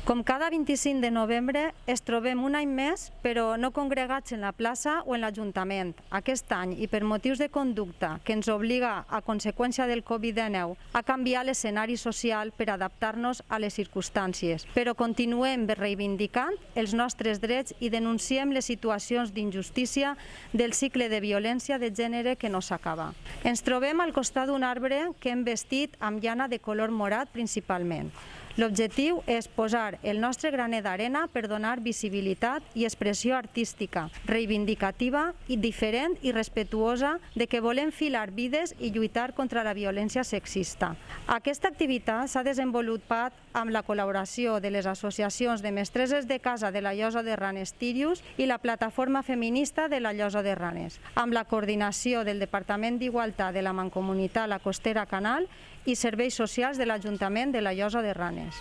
Com cada 25 de novembre, ens trobem un any més, però no congregats en la plaça o en l'Ajuntament. Aquest any, i per motius de conducta que ens obliga, a conseqüència del Covid-19, a canviar l'escenari social per adaptar-nos a les circumstàncies. Però continuem reivindicant els nostres drets i denunciem les situacions d'injustícia del cicle de violència de gènere que no s'acaba. Ens trobem al costat d'un arbre que hem vestit amb llana de color morat principalment. L'objectiu és posar el nostre graner d'arena per donar visibilitat i expressió artística, reivindicativa i diferent i respectuosa de que volem filar vides i lluitar contra la violència sexista. Aquesta activitat s'ha desenvolupat amb la col·laboració de les associacions de mestresses de casa de la Llosa de Ranes Tirius i la plataforma feminista de la Llosa de Ranes, amb la coordinació del Departament d'Igualtat de la Mancomunitat La Costera Canal i Serveis Socials de l'Ajuntament de la Llosa de Ranes.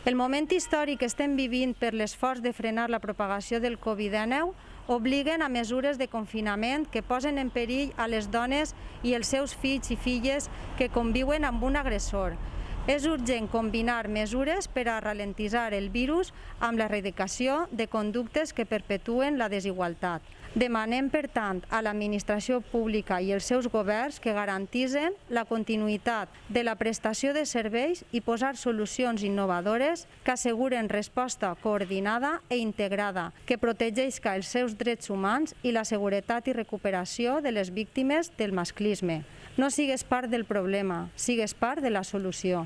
El moment històric que estem vivint per l'esforç de frenar la propagació del Covid-19 obliguen a mesures de confinament que posen en perill a les dones i els seus fills i filles que conviuen amb un agressor. És urgent combinar mesures per a ralentitzar el virus amb l'erradicació de conductes que perpetuen la desigualtat. Demanem, per tant, a l'administració pública i els seus governs que garantitzen la continuïtat de la prestació de serveis i posar solucions innovadores que asseguren resposta coordinada i integrada, que protegeixi els seus drets humans i la seguretat i recuperació de les víctimes del masclisme. No sigues part del problema, sigues part de la solució.